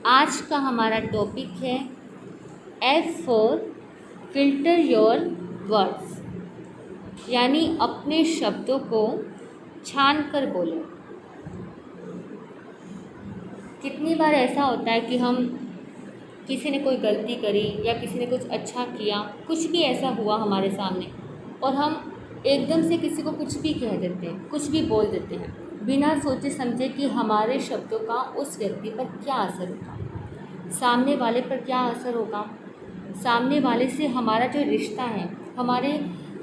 आज का हमारा टॉपिक है F for filter your words, यानी अपने शब्दों को छान कर बोलो। कितनी बार ऐसा होता है कि हम किसी ने कोई गलती करी या किसी ने कुछ अच्छा किया, कुछ भी ऐसा हुआ हमारे सामने और हम एकदम से किसी को कुछ भी कह देते हैं, कुछ भी बोल देते हैं बिना सोचे समझे कि हमारे शब्दों का उस व्यक्ति पर क्या असर होगा, सामने वाले पर क्या असर होगा, सामने वाले से हमारा जो रिश्ता है, हमारे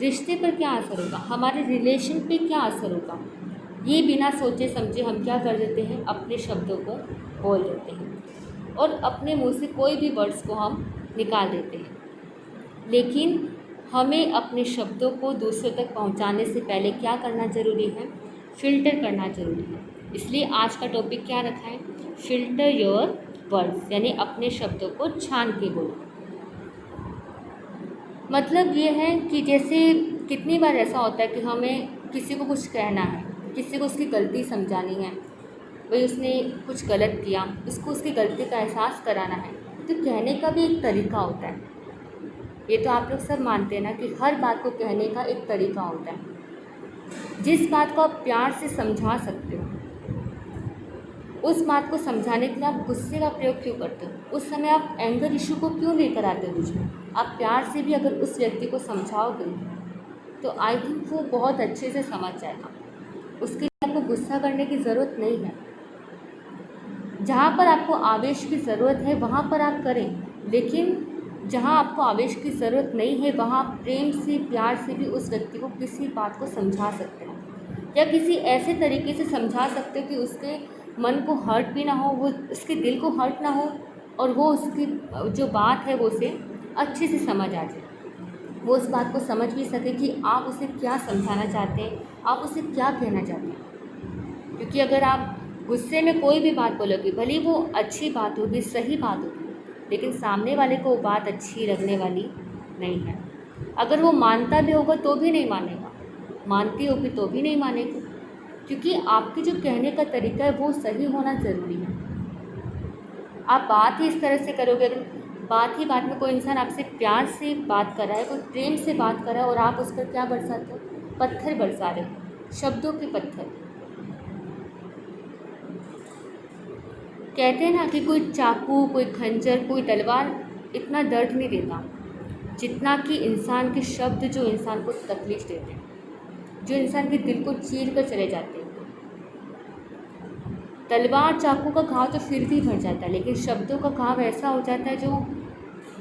रिश्ते पर क्या असर होगा, हमारे रिलेशन पे क्या असर होगा। ये बिना सोचे समझे हम क्या कर देते हैं, अपने शब्दों को बोल देते हैं और अपने मुंह से कोई भी वर्ड्स को हम निकाल देते हैं। लेकिन हमें अपने शब्दों को दूसरों तक पहुंचाने से पहले क्या करना ज़रूरी है, फ़िल्टर करना ज़रूरी है। इसलिए आज का टॉपिक क्या रखा है, फ़िल्टर योर वर्ड्स, यानी अपने शब्दों को छान के बोलो। मतलब ये है कि जैसे कितनी बार ऐसा होता है कि हमें किसी को कुछ कहना है, किसी को उसकी गलती समझानी है, भाई उसने कुछ गलत किया, उसको उसकी गलती का एहसास कराना है, तो कहने का भी एक तरीका होता है। ये तो आप लोग सब मानते हैं ना कि हर बात को कहने का एक तरीका होता है। जिस बात को आप प्यार से समझा सकते हो, उस बात को समझाने के लिए आप गुस्से का प्रयोग क्यों करते हो, उस समय आप एंगर इशू को क्यों लेकर आते हो बीच में। आप प्यार से भी अगर उस व्यक्ति को समझाओगे तो आई थिंक वो बहुत अच्छे से समझ जाएगा। उसके लिए आपको गुस्सा करने की ज़रूरत नहीं है। जहाँ पर आपको आवेश की ज़रूरत है वहाँ पर आप करें, लेकिन जहाँ आपको आवेश की ज़रूरत नहीं है वहाँ आप प्रेम से, प्यार से भी उस व्यक्ति को किसी बात को समझा सकते हो, या किसी ऐसे तरीके से समझा सकते हो कि उसके मन को हर्ट भी ना हो, वो उसके दिल को हर्ट ना हो और वो उसकी जो बात है वो उसे अच्छे से समझ आ जाए, वो उस बात को समझ भी सके कि आप उसे क्या समझाना चाहते हैं, आप उसे क्या कहना चाहते हैं। क्योंकि अगर आप गुस्से में कोई भी बात बोलोगे, भले वो अच्छी बात होगी, सही बात होगी, लेकिन सामने वाले को वो बात अच्छी लगने वाली नहीं है। अगर वो मानता भी होगा तो भी नहीं मानेगा, मानती होगी तो भी नहीं मानेगी, क्योंकि आपके जो कहने का तरीका है वो सही होना ज़रूरी है। आप बात ही इस तरह से करोगे, अगर बात ही बात में कोई इंसान आपसे प्यार से बात कर रहा है, कोई प्रेम से बात कर रहा है और आप उस पर क्या बरसाते हो, पत्थर बरसा रहे हो, शब्दों के पत्थर। कहते हैं ना कि कोई चाकू, कोई खंजर, कोई तलवार इतना दर्द नहीं देता जितना कि इंसान के शब्द, जो इंसान को तकलीफ देते हैं, जो इंसान के दिल को चीर कर चले जाते हैं। तलवार, चाकू का घाव तो फिर भी भर जाता है, लेकिन शब्दों का घाव ऐसा हो जाता है जो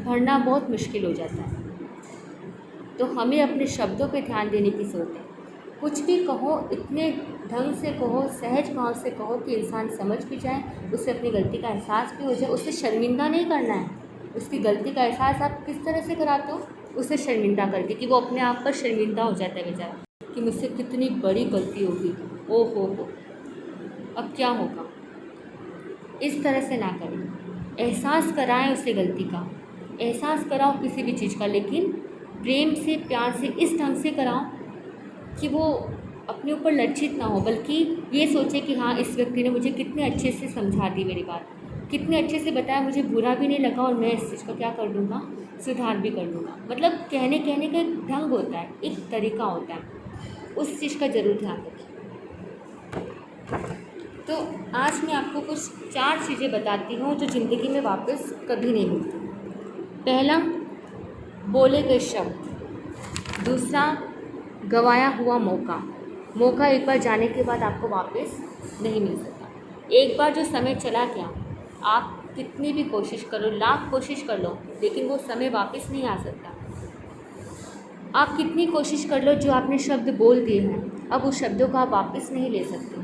भरना बहुत मुश्किल हो जाता है। तो हमें अपने शब्दों पे ध्यान देने की ज़रूरत है। कुछ भी कहो, इतने ढंग से कहो, सहज भाव से कहो कि इंसान समझ भी जाए, उसे अपनी गलती का एहसास भी हो जाए। उसे शर्मिंदा नहीं करना है। उसकी गलती का एहसास आप किस तरह से कराते हो, उसे शर्मिंदा करके, कि वो अपने आप पर शर्मिंदा हो जाता है बेचारा कि मुझसे कितनी बड़ी गलती होगी, ओ हो, अब क्या होगा। इस तरह से ना करें। एहसास कराएं उसे गलती का, एहसास कराओ किसी भी चीज़ का, लेकिन प्रेम से, प्यार से, इस ढंग से कराओ कि वो अपने ऊपर लज्जित ना हो, बल्कि ये सोचे कि हाँ, इस व्यक्ति ने मुझे कितने अच्छे से समझा दी मेरी बात, कितने अच्छे से बताया, मुझे बुरा भी नहीं लगा और मैं इस चीज़ का क्या कर लूँगा, सुधार भी कर लूँगा। मतलब कहने का एक ढंग होता है, एक तरीका होता है, उस चीज़ का ज़रूर ध्यान रखें। तो आज मैं आपको कुछ 4 चीज़ें बताती हूँ जो ज़िंदगी में वापस कभी नहीं मिलती। पहला, बोले गए शब्द। दूसरा, गंवाया हुआ मौका एक बार जाने के बाद आपको वापस नहीं मिल सकता। एक बार जो समय चला गया, आप कितनी भी कोशिश करो, लाख कोशिश कर लो, लेकिन वो समय वापस नहीं आ सकता। आप कितनी कोशिश कर लो, जो आपने शब्द बोल दिए हैं, अब उस शब्दों को आप वापस नहीं ले सकते।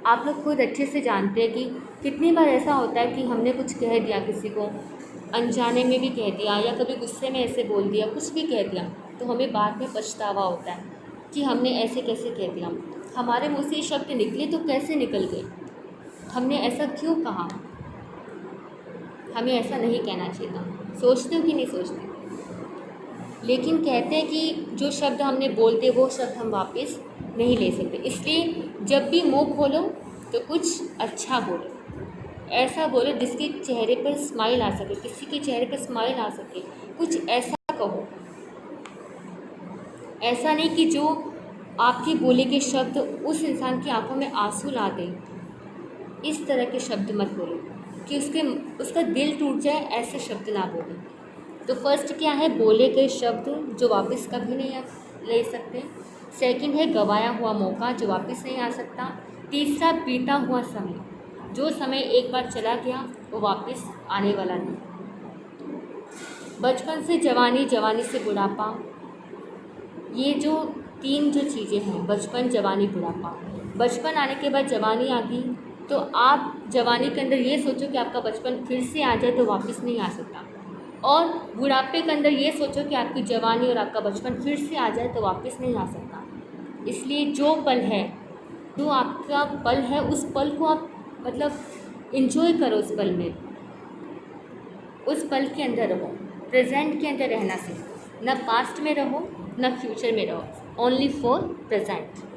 आप लोग खुद अच्छे से जानते हैं कि कितनी बार ऐसा होता है कि हमने कुछ कह दिया, किसी को अनजाने में भी कह दिया या कभी गुस्से में ऐसे बोल दिया, कुछ भी कह दिया, तो हमें बाद में पछतावा होता है कि हमने ऐसे कैसे कह दिया, हमारे मुँह से ये शब्द निकले तो कैसे निकल गए, हमने ऐसा क्यों कहा, हमें ऐसा नहीं कहना चाहिए था। सोचते हो कि नहीं सोचते? लेकिन कहते हैं कि जो शब्द हमने बोल दिए वो शब्द हम वापस नहीं ले सकते। इसलिए जब भी मुँह खोलो तो कुछ अच्छा बोलो, ऐसा बोलो जिसके चेहरे पर स्माइल आ सके, किसी के चेहरे पर स्माइल आ सके, कुछ ऐसा कहो। ऐसा नहीं कि जो आपके बोले के शब्द उस इंसान की आंखों में आंसू ला दें। इस तरह के शब्द मत बोलो कि उसका दिल टूट जाए, ऐसे शब्द ना बोलो। तो फर्स्ट क्या है, बोले गए शब्द जो वापस कभी नहीं ले सकते। सेकंड है गवाया हुआ मौका जो वापस नहीं आ सकता। तीसरा बीता हुआ समय, जो समय एक बार चला गया वो वापस आने वाला नहीं। बचपन से जवानी, जवानी से बुढ़ापा, ये जो तीन जो चीज़ें हैं, बचपन, जवानी, बुढ़ापा। बचपन आने के बाद जवानी आ गई, तो आप जवानी के अंदर ये सोचो कि आपका बचपन फिर से आ जाए तो वापस नहीं आ सकता। और बुढ़ापे के अंदर ये सोचो कि आपकी जवानी और आपका बचपन फिर से आ जाए तो वापस नहीं आ सकता। इसलिए जो पल है, जो आपका पल है, उस पल को आप मतलब एंजॉय करो। उस पल में, उस पल के अंदर रहो, प्रेजेंट के अंदर रहना सीखो। न पास्ट में रहो न फ्यूचर में रहो, ओनली फॉर प्रेजेंट।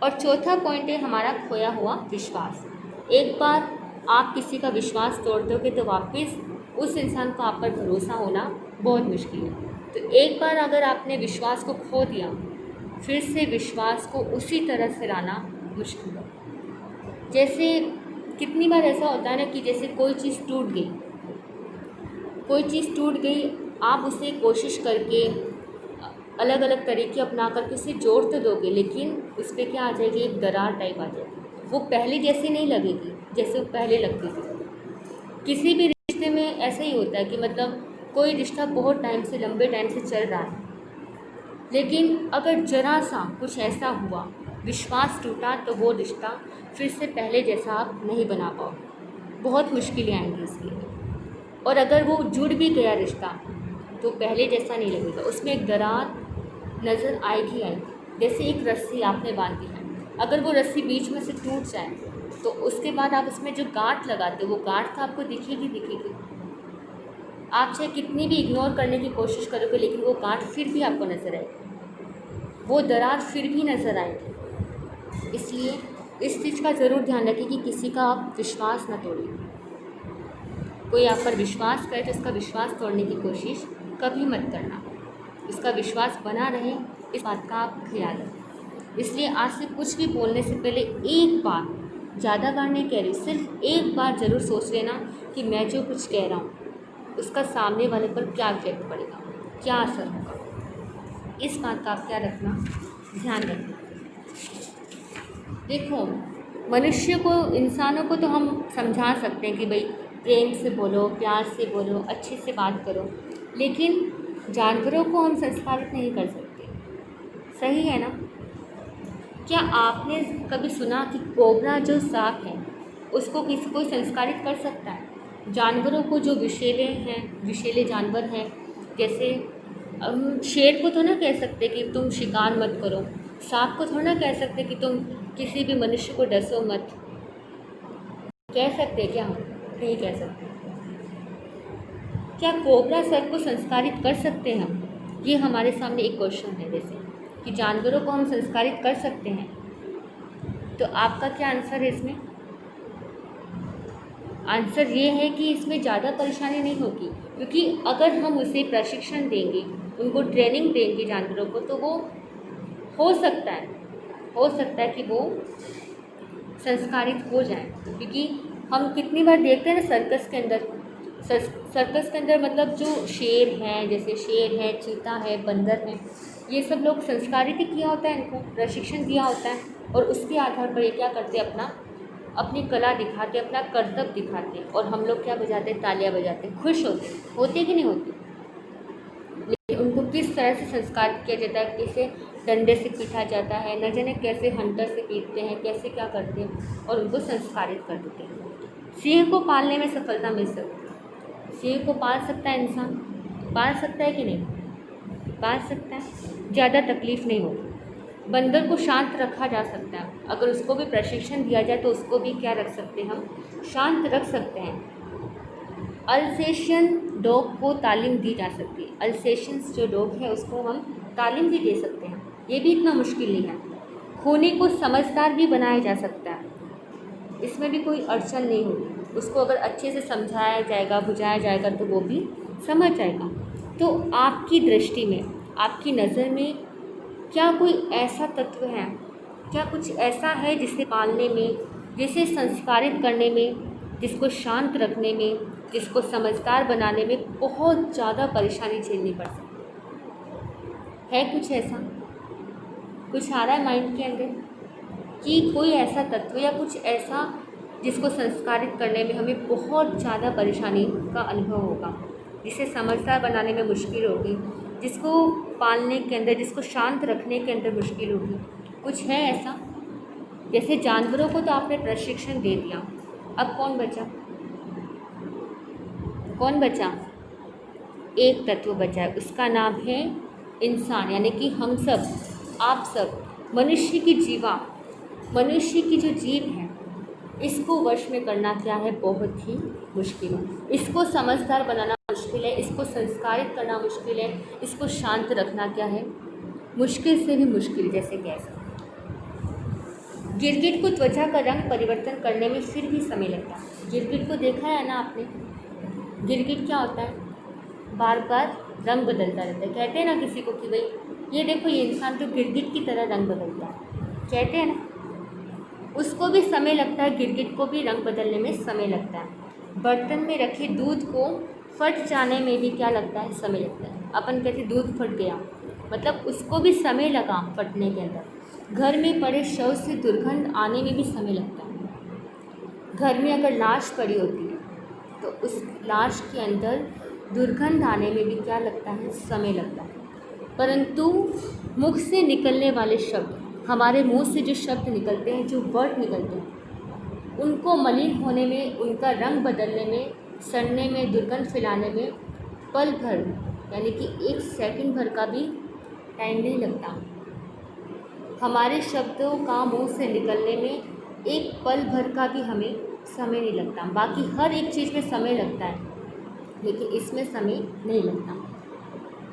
और चौथा पॉइंट है हमारा खोया हुआ विश्वास। एक बार आप किसी का विश्वास तोड़ दोगे तो वापस उस इंसान को आप पर भरोसा होना बहुत मुश्किल है। तो एक बार अगर आपने विश्वास को खो दिया, फिर से विश्वास को उसी तरह से लाना मुश्किल है। जैसे कितनी बार ऐसा होता है ना कि जैसे कोई चीज़ टूट गई, कोई चीज़ टूट गई, आप उसे कोशिश करके अलग अलग तरीके अपना करके उसे जोड़ तो दोगे, लेकिन उस पर क्या आ जाएगी, एक दरार टाइप आ जाएगी। वो पहले जैसी नहीं लगेगी जैसे वो पहले लगती थी। किसी भी रिश्ते में ऐसा ही होता है कि मतलब कोई रिश्ता बहुत टाइम से, लंबे टाइम से चल रहा है, लेकिन अगर जरा सा कुछ ऐसा हुआ, विश्वास टूटा, तो वो रिश्ता फिर से पहले जैसा आप नहीं बना पाओगे, बहुत मुश्किलें आएंगी इसलिए। और अगर वो जुड़ भी गया रिश्ता तो पहले जैसा नहीं लगेगा, उसमें एक दरार नज़र आएगी आएगी। जैसे एक रस्सी आपने बांधी है, अगर वो रस्सी बीच में से टूट जाए तो उसके बाद आप उसमें जो गांठ लगाते हो, वो गांठ तो आपको दिखेगी दिखेगी। आप चाहे कितनी भी इग्नोर करने की कोशिश करोगे, लेकिन वो गांठ फिर भी आपको नज़र आएगी, वो दरार फिर भी नज़र आएगी। इसलिए इस चीज़ का ज़रूर ध्यान रखें कि किसी का आप विश्वास न तोड़ें। कोई आप पर विश्वास करे तो उसका विश्वास तोड़ने की कोशिश कभी मत करना, उसका विश्वास बना रहे, इस बात का आप ख्याल रखें। इसलिए आज से कुछ भी बोलने से पहले एक बार, ज़्यादा बार नहीं कह रही, सिर्फ एक बार ज़रूर सोच लेना कि मैं जो कुछ कह रहा हूँ उसका सामने वाले पर क्या इफेक्ट पड़ेगा, क्या असर होगा। इस बात का आप क्या रखना, ध्यान रखना। देखो, मनुष्य को, इंसानों को तो हम समझा सकते हैं कि भाई प्रेम से बोलो, प्यार से बोलो, अच्छे से बात करो, लेकिन जानवरों को हम संस्कारित नहीं कर सकते। सही है ना? क्या आपने कभी सुना कि कोबरा जो सांप है उसको किसी कोई संस्कारित कर सकता है? जानवरों को, जो विषैले हैं, विषैले जानवर हैं, जैसे शेर को तो ना कह सकते कि तुम शिकार मत करो, सांप को थोड़ा ना कह सकते कि तुम किसी भी मनुष्य को डसो मत। कह सकते क्या हम? नहीं कह सकते। क्या कोबरा सर को संस्कारित कर सकते हैं हम? ये हमारे सामने एक क्वेश्चन है, जैसे कि जानवरों को हम संस्कारित कर सकते हैं, तो आपका क्या आंसर है इसमें? आंसर ये है कि इसमें ज़्यादा परेशानी नहीं होगी, क्योंकि अगर हम उसे प्रशिक्षण देंगे, उनको ट्रेनिंग देंगे जानवरों को, तो वो हो सकता है कि वो संस्कारित हो जाए। क्योंकि हम कितनी बार देखते हैं ना सर्कस के अंदर मतलब जो शेर हैं, जैसे शेर है, चीता है, बंदर है, ये सब लोग संस्कारित ही किया होता है, इनको प्रशिक्षण दिया होता है, और उसके आधार पर ये क्या करते हैं, अपनी कला दिखाते, अपना कर्तव्य दिखाते, और हम लोग क्या बजाते, तालियां बजाते, खुश होते कि नहीं होते। लेकिन उनको किस तरह से संस्कारित किया जाता है, कैसे डंडे से पीटा जाता है, न जाने कैसे हंटर से पीटते हैं, कैसे क्या करते हैं, और उनको संस्कारित कर देते हैं। सिंह को पालने में सफलता मिल सकती है। सिंह को पाल सकता है इंसान, पाल सकता है कि नहीं? पाल सकता है, ज़्यादा तकलीफ़ नहीं होगी। बंदर को शांत रखा जा सकता है, अगर उसको भी प्रशिक्षण दिया जाए तो उसको भी क्या रख सकते हैं हम, शांत रख सकते हैं। अल्सेशियन डॉग को तालीम दी जा सकती है, अल्सेशियंस जो डॉग है उसको हम तालीम भी दे सकते हैं, ये भी इतना मुश्किल नहीं है। खूनी को समझदार भी बनाया जा सकता है, इसमें भी कोई अड़चन नहीं होगी। उसको अगर अच्छे से समझाया जाएगा, बुझाया जाएगा तो वो भी समझ जाएगा। तो आपकी दृष्टि में, आपकी नज़र में क्या कोई ऐसा तत्व है, क्या कुछ ऐसा है जिसे पालने में, जिसे संस्कारित करने में, जिसको शांत रखने में, जिसको समझदार बनाने में बहुत ज़्यादा परेशानी झेलनी पड़ सकती है? कुछ ऐसा कुछ आ रहा है माइंड के अंदर कि कोई ऐसा तत्व या कुछ ऐसा जिसको संस्कारित करने में हमें बहुत ज़्यादा परेशानी का अनुभव होगा, जिसे समझदार बनाने में मुश्किल होगी, जिसको पालने के अंदर, जिसको शांत रखने के अंदर मुश्किल होगी? कुछ है ऐसा? जैसे जानवरों को तो आपने प्रशिक्षण दे दिया, अब कौन बचा? कौन बचा? एक तत्व बचा है, उसका नाम है इंसान, यानी कि हम सब, आप सब, मनुष्य की जीवा, मनुष्य की जो जीव है, इसको वश में करना क्या है, बहुत ही मुश्किल है। इसको समझदार बनाना मुश्किल है, इसको संस्कारित करना मुश्किल है, इसको शांत रखना क्या है, मुश्किल से भी मुश्किल। जैसे कैसे गिरगिट को त्वचा का रंग परिवर्तन करने में फिर भी समय लगता है। गिरगिट को देखा है ना आपने? गिरगिट क्या होता है, बार बार रंग बदलता रहता है। कहते हैं ना किसी को कि भाई ये देखो, ये इंसान तो गिरगिट की तरह रंग बदलता है, कहते हैं ना। उसको भी समय लगता है, गिरगिट को भी रंग बदलने में समय लगता है। बर्तन में रखे दूध को फट जाने में भी क्या लगता है, समय लगता है। अपन कहते दूध फट गया, मतलब उसको भी समय लगा फटने के अंदर। घर में पड़े शव से दुर्गंध आने में भी समय लगता है। घर में अगर लाश पड़ी होती है तो उस लाश के अंदर दुर्गंध आने में भी क्या लगता है, समय लगता है। परंतु मुख से निकलने वाले शब्द, हमारे मुंह से जो शब्द निकलते हैं, जो वर्ड निकलते हैं, उनको मलिन होने में, उनका रंग बदलने में, सड़ने में, दुर्गंध फैलाने में पल भर, यानी कि 1 सेकंड भर का भी टाइम नहीं लगता। हमारे शब्दों का मुंह से निकलने में एक पल भर का भी हमें समय नहीं लगता। बाकी हर एक चीज़ में समय लगता है, लेकिन इसमें समय नहीं लगता।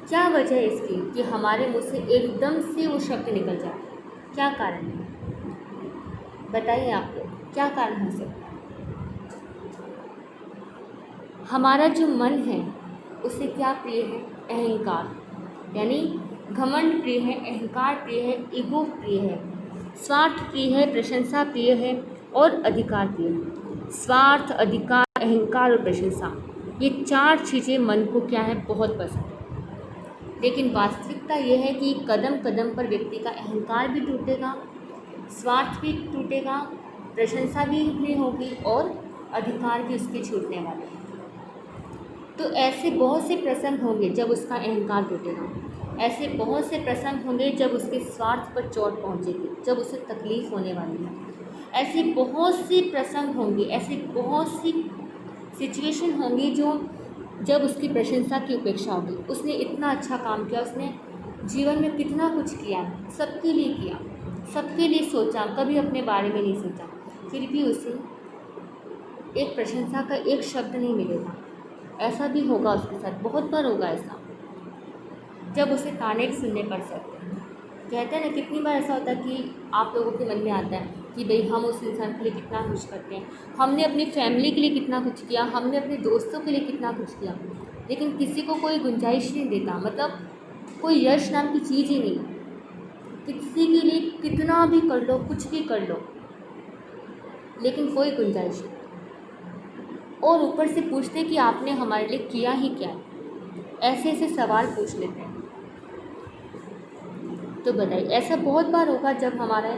क्या वजह है इसकी कि हमारे मुंह से एकदम से वो शब्द निकल जाते हैं? क्या कारण है, बताइए आपको क्या कारण हो सकता है? हमारा जो मन है उसे क्या प्रिय है, अहंकार, यानी घमंड प्रिय है, अहंकार प्रिय है, ईगो प्रिय है, स्वार्थ प्रिय है, प्रशंसा प्रिय है और अधिकार प्रिय है। स्वार्थ, अधिकार, अहंकार और प्रशंसा, ये 4 चीज़ें मन को क्या है, बहुत पसंद है। लेकिन वास्तविकता यह है कि कदम कदम पर व्यक्ति का अहंकार भी टूटेगा, स्वार्थ भी टूटेगा, प्रशंसा भी नहीं होगी और अधिकार भी उसके छूटने वाले हैं। तो ऐसे बहुत से प्रसंग होंगे जब उसका अहंकार टूटेगा, ऐसे बहुत से प्रसंग होंगे जब उसके स्वार्थ पर चोट पहुंचेगी, जब उसे तकलीफ़ होने वाली है। ऐसे बहुत से प्रसंग होंगे, ऐसे बहुत सी सिचुएशन होंगी जो जब उसकी प्रशंसा की उपेक्षा होगी। उसने इतना अच्छा काम किया, उसने जीवन में कितना कुछ किया, सबके लिए किया, सबके लिए सोचा, कभी अपने बारे में नहीं सोचा, फिर भी उसे एक प्रशंसा का एक शब्द नहीं मिलेगा। ऐसा भी होगा उसके साथ, बहुत बार होगा ऐसा, जब उसे ताने सुनने पड़ सकते हैं। कहते हैं ना, कितनी बार ऐसा होता है कि आप लोगों के मन में आता है कि भाई हम उस इंसान के लिए कितना कुछ करते हैं, हमने अपनी फैमिली के लिए कितना कुछ किया, हमने अपने दोस्तों के लिए कितना कुछ किया, लेकिन किसी को कोई गुंजाइश नहीं देता। मतलब कोई यश नाम की चीज़ ही नहीं। किसी के लिए कितना भी कर लो, कुछ भी कर लो, लेकिन कोई गुंजाइश नहीं। और ऊपर से पूछते कि आपने हमारे लिए किया ही क्या है, ऐसे ऐसे सवाल पूछ लेते हैं। तो बताइए, ऐसा बहुत बार होगा जब हमारे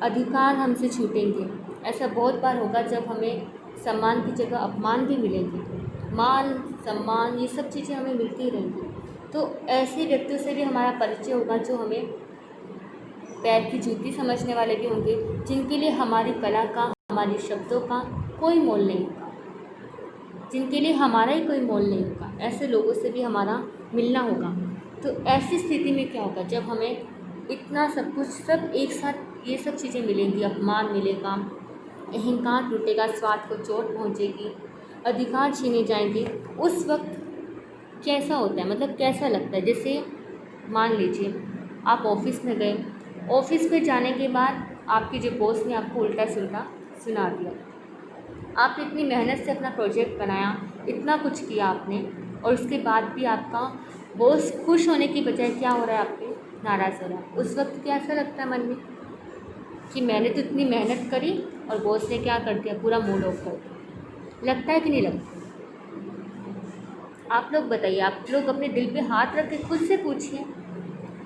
अधिकार हमसे छूटेंगे, ऐसा बहुत बार होगा जब हमें सम्मान की जगह अपमान भी मिलेंगे। मान सम्मान ये सब चीज़ें हमें मिलती रहेंगी। तो ऐसे व्यक्तियों से भी हमारा परिचय होगा जो हमें पैर की जूती समझने वाले भी होंगे, जिनके लिए हमारी कला का, हमारे शब्दों का कोई मोल नहीं होगा, जिनके लिए हमारा ही कोई मोल नहीं होगा। ऐसे लोगों से भी हमारा मिलना होगा। तो ऐसी स्थिति में क्या होगा, जब हमें इतना सब कुछ, सब एक साथ ये सब चीज़ें मिलेंगी, अपमान मिलेगा, अहंकार टूटेगा, स्वार्थ को चोट पहुंचेगी, अधिकार छीने जाएंगे, उस वक्त कैसा होता है, मतलब कैसा लगता है? जैसे मान लीजिए आप ऑफिस में गए, ऑफिस में जाने के बाद आपके जो बॉस ने आपको उल्टा सुल्टा सुना दिया। आपने इतनी मेहनत से अपना प्रोजेक्ट बनाया, इतना कुछ किया आपने, और उसके बाद भी आपका बॉस खुश होने की बजाय क्या हो रहा है, आपके नाराज़ हो रहा है। उस वक्त क्या ऐसा लगता है मन में कि मैंने तो इतनी मेहनत करी और बॉस ने क्या कर दिया, पूरा मूड ऑफ कर दिया। लगता है कि नहीं लगता? आप लोग बताइए, आप लोग अपने दिल पे हाथ रख के खुद से पूछिए,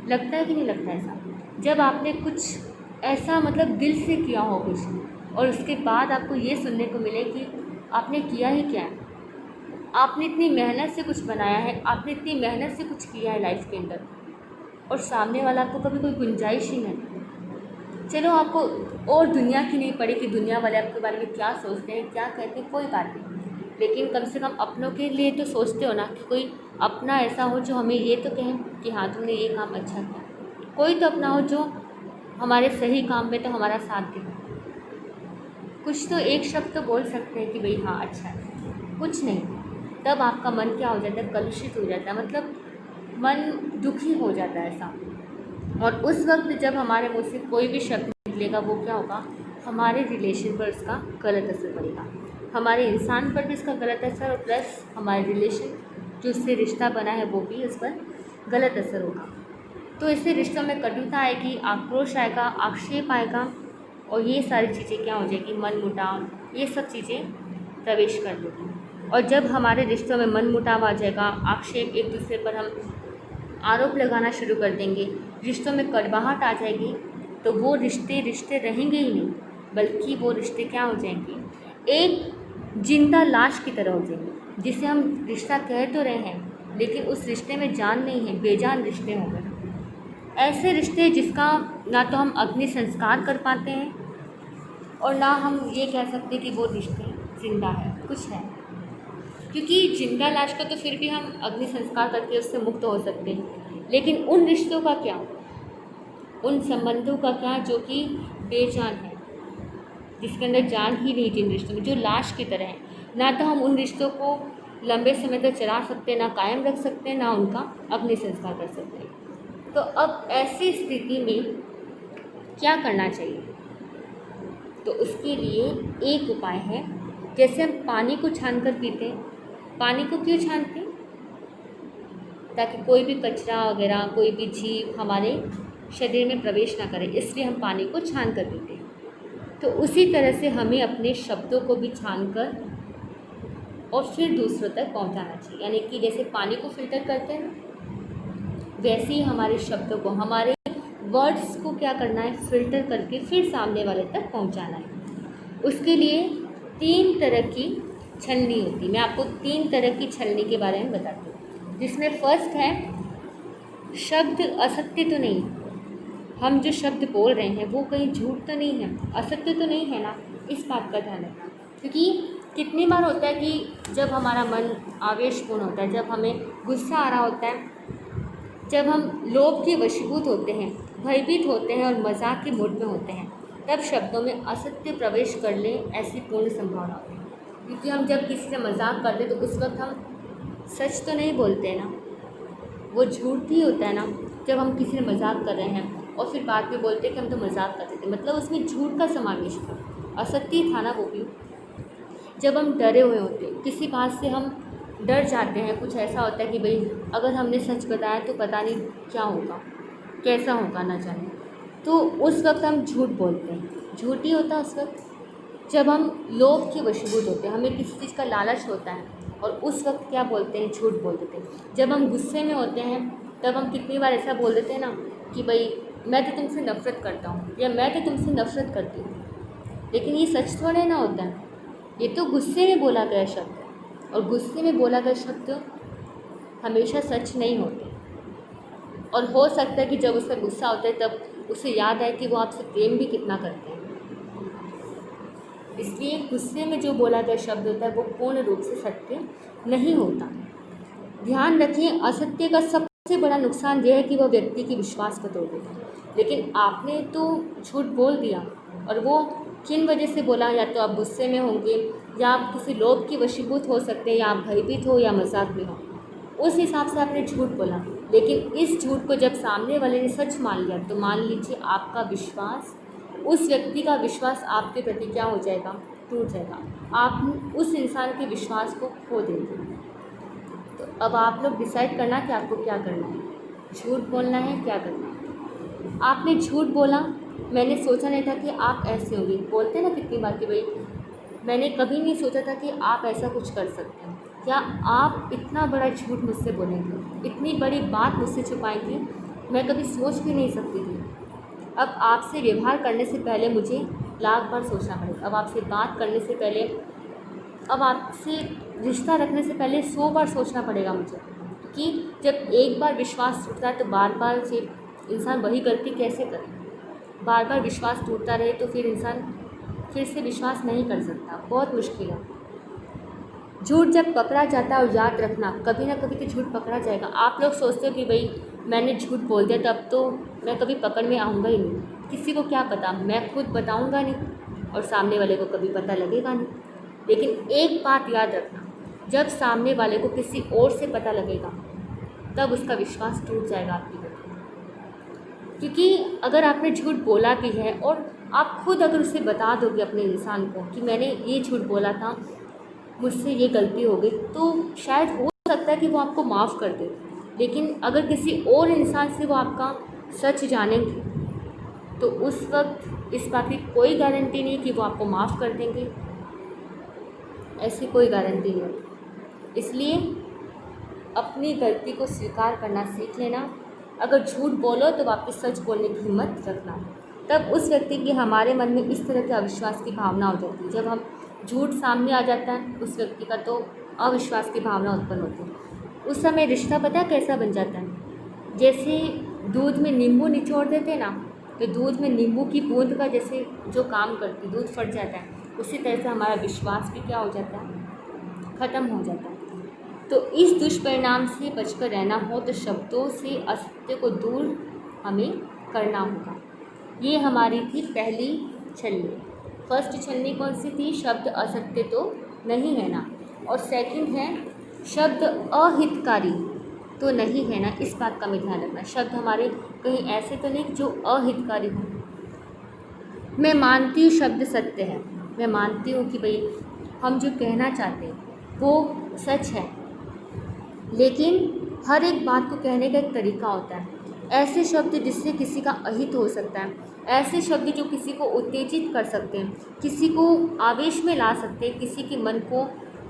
लगता है कि नहीं लगता ऐसा? जब आपने कुछ ऐसा मतलब दिल से किया हो कुछ, और उसके बाद आपको ये सुनने को मिले कि आपने किया ही क्या है, आपने इतनी मेहनत से कुछ बनाया है, आपने इतनी मेहनत से कुछ किया है लाइफ के अंदर, और सामने वाला आपको कभी कोई गुंजाइश ही नहीं। चलो आपको और दुनिया की नहीं पड़ी कि दुनिया वाले आपके बारे में क्या सोचते हैं, क्या कहते हैं, कोई बात नहीं, लेकिन कम से कम अपनों के लिए तो सोचते हो ना कि कोई अपना ऐसा हो जो हमें ये तो कहें कि हाँ तुमने ये काम अच्छा किया। कोई तो अपना हो जो हमारे सही काम में तो हमारा साथ दे, कुछ तो एक शब्द तो बोल सकते हैं कि भाई हाँ अच्छा है, कुछ नहीं। तब आपका मन क्या हो जाता है, कलुषित हो जाता है, मतलब मन दुखी हो जाता है ऐसा। और उस वक्त जब हमारे मुँह से कोई भी शब्द निकलेगा, वो क्या होगा, हमारे रिलेशन पर उसका गलत असर पड़ेगा, हमारे इंसान पर भी उसका गलत असर, और प्लस हमारे रिलेशन जो उससे रिश्ता बना है वो भी उस पर गलत असर होगा। तो इससे रिश्तों में कटुता आएगी, आक्रोश आएगा, आक्षेप आएगा, और ये सारी चीज़ें क्या हो जाएगी, मन मुटाव, ये सब चीज़ें प्रवेश कर देगी। और जब हमारे रिश्तों में मन मुटाव आ जाएगा, आक्षेप, एक दूसरे पर हम आरोप लगाना शुरू कर देंगे, रिश्तों में कड़वाहट आ जाएगी, तो वो रिश्ते रहेंगे ही नहीं, बल्कि वो रिश्ते क्या हो जाएंगे, एक जिंदा लाश की तरह हो जाएंगे, जिसे हम रिश्ता कह तो रहे हैं लेकिन उस रिश्ते में जान नहीं है, बेजान रिश्ते हो गए। ऐसे रिश्ते जिसका ना तो हम अग्नि संस्कार कर पाते हैं, और ना हम ये कह सकते कि वो रिश्ते जिंदा है, कुछ है, क्योंकि जिंदा लाश का तो फिर भी हम अग्नि संस्कार करके उससे मुक्त हो सकते हैं, लेकिन उन रिश्तों का क्या, उन संबंधों का क्या जो कि बेजान है, जिसके अंदर जान ही नहीं, जिन रिश्तों में जो लाश की तरह है, ना तो हम उन रिश्तों को लंबे समय तक चला सकते हैं, ना कायम रख सकते हैं, ना उनका अग्नि संस्कार कर सकते हैं। तो अब ऐसी स्थिति में क्या करना चाहिए? तो उसके लिए एक उपाय है, जैसे हम पानी को छान कर पीते हैं, पानी को क्यों छानते हैं? ताकि कोई भी कचरा वगैरह, कोई भी जीव हमारे शरीर में प्रवेश ना करे, इसलिए हम पानी को छान कर पीते हैं। तो उसी तरह से हमें अपने शब्दों को भी छान कर और फिर दूसरों तक पहुंचाना चाहिए, यानी कि जैसे पानी को फिल्टर करते हैं, वैसे ही हमारे शब्दों को, हमारे वर्ड्स को क्या करना है, फिल्टर करके फिर सामने वाले तक पहुंचाना है। उसके लिए 3 तरह की छलनी होती है। मैं आपको 3 तरह की छलनी के बारे में बताती हूँ, जिसमें फर्स्ट है, शब्द असत्य तो नहीं, हम जो शब्द बोल रहे हैं वो कहीं झूठ तो नहीं है, असत्य तो नहीं है ना, इस बात का ध्यान रखना। क्योंकि कितनी बार होता है कि जब हमारा मन आवेशपूर्ण होता है, जब हमें गुस्सा आ रहा होता है, जब हम लोभ के वशीभूत होते हैं, भयभीत होते हैं और मजाक के मूड में होते हैं, तब शब्दों में असत्य प्रवेश कर ले, ऐसी पूर्ण संभावना होती है। क्योंकि हम जब किसी से मजाक करते हैं तो उस वक्त हम सच तो नहीं बोलते हैं ना, वो झूठ ही होता है ना। जब हम किसी से मजाक कर रहे हैं और फिर बाद में बोलते हैं कि हम तो मजाक करते थे, मतलब उसमें झूठ का समावेश था, असत्य था ना वो भी। जब हम डरे हुए होते हैं, किसी बात से हम डर जाते हैं, कुछ ऐसा होता है कि भाई अगर हमने सच बताया तो पता नहीं क्या होगा, कैसा होगा ना जाने, तो उस वक्त हम झूठ बोलते हैं, झूठ ही होता है उस वक्त। जब हम लोभ के वशीभूत होते हैं, हमें किसी चीज़ का लालच होता है, और उस वक्त क्या बोलते हैं, झूठ बोल देते हैं। जब हम गुस्से में होते हैं तब हम कितनी बार ऐसा बोल देते हैं ना कि भाई मैं तो तुमसे नफ़रत करता हूँ, या मैं तो तुमसे नफ़रत करती हूँ, लेकिन ये सच थोड़े ना होता है, ये तो गुस्से में बोला गया शब्द है, और गुस्से में बोला गया शब्द हमेशा सच नहीं होते। और हो सकता है कि जब उसका गुस्सा होता है तब उसे याद आए कि वो आपसे प्रेम भी कितना करते हैं, इसलिए गुस्से में जो बोला गया शब्द होता है वो पूर्ण रूप से सत्य नहीं होता। ध्यान रखिए, असत्य का सबसे बड़ा नुकसान यह है कि वह व्यक्ति के विश्वास को तोड़ देता है। लेकिन आपने तो झूठ बोल दिया, और वो किन वजह से बोला, या तो आप गुस्से में होंगे, या आप किसी लोभ के वशीभूत हो सकते हैं, या आप भयभीत हो, या मजाक में हो, उस हिसाब से आपने झूठ बोला। लेकिन इस झूठ को जब सामने वाले ने सच मान लिया तो मान लीजिए आपका विश्वास उस व्यक्ति का विश्वास आपके प्रति क्या हो जाएगा, टूट जाएगा। आप उस इंसान के विश्वास को खो देंगे। तो अब आप लोग डिसाइड करना कि आपको क्या करना है, झूठ बोलना है, क्या करना है। आपने झूठ बोला, मैंने सोचा नहीं था कि आप ऐसे होंगे। बोलते ना कितनी बार कि भाई मैंने कभी नहीं सोचा था कि आप ऐसा कुछ कर सकते हैं। क्या आप इतना बड़ा झूठ मुझसे बोलेंगे, इतनी बड़ी बात मुझसे छुपाएंगे, मैं कभी सोच भी नहीं सकती थी। अब आपसे व्यवहार करने से पहले मुझे लाख बार सोचना पड़ेगा। अब आपसे बात करने से पहले, अब आपसे रिश्ता रखने से पहले 100 बार सोचना पड़ेगा मुझे, कि जब एक बार विश्वास टूटता है तो बार बार से इंसान वही गलती कैसे करे। बार बार विश्वास टूटता रहे तो फिर इंसान फिर से विश्वास नहीं कर सकता, बहुत मुश्किल है। झूठ जब पकड़ा जाता है, और याद रखना कभी ना कभी तो झूठ पकड़ा जाएगा। आप लोग सोचते हो कि भाई मैंने झूठ बोल दिया तो अब तो मैं कभी पकड़ में आऊँगा ही नहीं। किसी को क्या पता, मैं खुद बताऊँगा नहीं और सामने वाले को कभी पता लगेगा नहीं। लेकिन एक बात याद रखना, जब सामने वाले को किसी और से पता लगेगा तब उसका विश्वास टूट जाएगा आपकी प्रति। क्योंकि अगर आपने झूठ बोला भी है और आप खुद अगर उसे बता दोगे अपने इंसान को कि मैंने ये झूठ बोला था, मुझसे ये गलती हो गई, तो शायद हो सकता है कि वो आपको माफ़ कर दे। लेकिन अगर किसी और इंसान से वो आपका सच जानेंगे तो उस वक्त इस बात की कोई गारंटी नहीं कि वो आपको माफ़ कर देंगे, ऐसी कोई गारंटी नहीं। इसलिए अपनी गलती को स्वीकार करना सीख लेना। अगर झूठ बोलो तो वापस सच बोलने की हिम्मत रखना। तब उस व्यक्ति की हमारे मन में इस तरह के अविश्वास की भावना हो जाती है। जब हम झूठ सामने आ जाता है उस व्यक्ति का, तो अविश्वास की भावना उत्पन्न होती है। उस समय रिश्ता पता है कैसा बन जाता है, जैसे दूध में नींबू निचोड़ देते हैं ना, तो दूध में नींबू की बूंद का जैसे जो काम करती, दूध फट जाता है, उसी तरह से हमारा विश्वास भी क्या हो जाता है, ख़त्म हो जाता है। तो इस दुष्परिणाम से बचकर रहना हो तो शब्दों से असत्य को दूर हमें करना होगा। ये हमारी थी पहली छलनी। फर्स्ट छलनी कौन सी थी, शब्द असत्य तो नहीं है ना। और सेकंड है शब्द अहितकारी तो नहीं है ना। इस बात का हमें ध्यान रखना, शब्द हमारे कहीं ऐसे तो नहीं जो अहितकारी हो। मैं मानती हूँ शब्द सत्य है, मैं मानती हूँ कि भाई हम जो कहना चाहते हैं वो सच है, लेकिन हर एक बात को कहने का एक तरीका होता है। ऐसे शब्द जिससे किसी का अहित हो सकता है, ऐसे शब्द जो किसी को उत्तेजित कर सकते हैं, किसी को आवेश में ला सकते हैं, किसी के मन को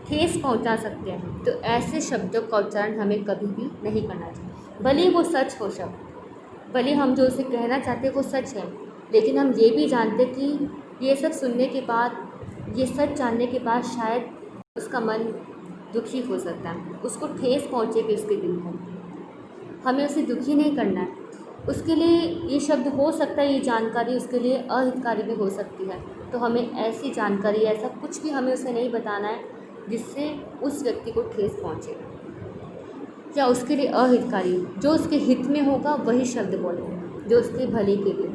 ठेस पहुंचा सकते हैं, तो ऐसे शब्दों का उच्चारण हमें कभी भी नहीं करना चाहिए। भले वो सच हो शब्द, भले हम जो उसे कहना चाहते हैं वो सच है, लेकिन हम ये भी जानते कि ये सब सुनने के बाद, ये सच जानने के बाद शायद उसका मन दुखी हो सकता है, उसको ठेस पहुँचेगी उसके दिल को। हमें उसे दुखी नहीं करना है। उसके लिए ये शब्द हो सकता है, ये जानकारी उसके लिए अहितकारी भी हो सकती है। तो हमें ऐसी जानकारी, ऐसा कुछ भी हमें उसे नहीं बताना है जिससे उस व्यक्ति को ठेस पहुँचे या उसके लिए अहितकारी। जो उसके हित में होगा वही शब्द बोलें, जो उसके भले के लिए।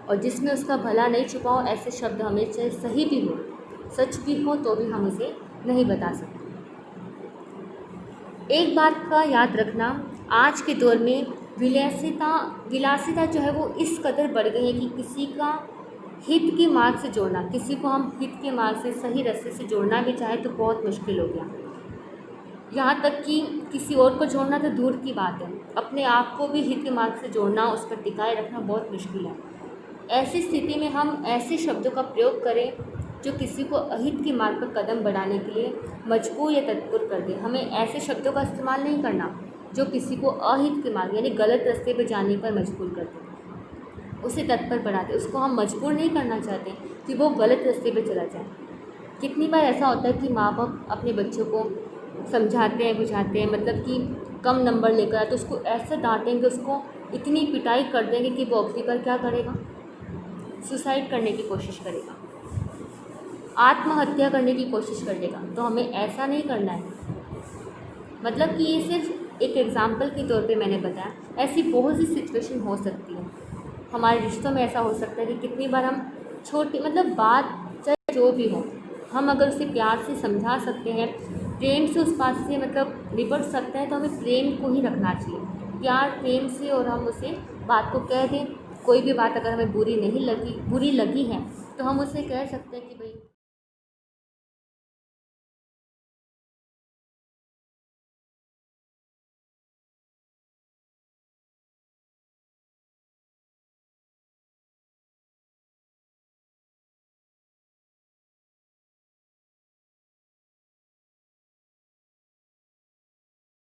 और जिसमें उसका भला नहीं छुपा हो, ऐसे शब्द हमें चाहे सही भी हो, सच भी हो, तो भी हम उसे नहीं बता सकते। एक बात का याद रखना, आज के दौर में विलासिता जो है वो इस कदर बढ़ गई है कि किसी का हित के मार्ग से जोड़ना, किसी को हम हित के मार्ग से, सही रास्ते से जोड़ना भी चाहे तो बहुत मुश्किल हो गया। यहाँ तक कि किसी और को जोड़ना तो दूर की बात है, अपने आप को भी हित के मार्ग से जोड़ना, उस पर टिकाए रखना बहुत मुश्किल है। ऐसी स्थिति में हम ऐसे शब्दों का प्रयोग करें जो किसी को अहित के मार्ग पर कदम बढ़ाने के लिए मजबूर या तत्पर कर दे। हमें ऐसे शब्दों का इस्तेमाल नहीं करना जो किसी को अहित के मार्ग यानी गलत रास्ते पर जाने पर मजबूर कर दे, उसे तत्पर बढ़ाते। उसको हम मजबूर नहीं करना चाहते कि वो गलत रास्ते पर चला जाए। कितनी बार ऐसा होता है कि माँ बाप अपने बच्चों को समझाते हैं, बुझाते हैं, मतलब कि कम नंबर लेकर आए तो उसको ऐसे डांटेंगे, उसको इतनी पिटाई कर देंगे कि वो अगली बार क्या करेगा, सुसाइड करने की कोशिश करेगा, आत्महत्या करने की कोशिश कर लेगा। तो हमें ऐसा नहीं करना है। मतलब कि ये सिर्फ एक एग्जाम्पल के तौर पे मैंने बताया, ऐसी बहुत सी सिचुएशन हो सकती है हमारे रिश्तों में। ऐसा हो सकता है कि कितनी बार हम छोटी, मतलब बात चाहे जो भी हो, हम अगर उसे प्यार से समझा सकते हैं, प्रेम से उस बात से मतलब निपट सकते हैं, तो हमें प्रेम को ही रखना चाहिए, प्यार प्रेम से, और हम उसे बात को कह दें कोई भी बात अगर हमें बुरी लगी है तो हम उसे कह सकते हैं कि भाई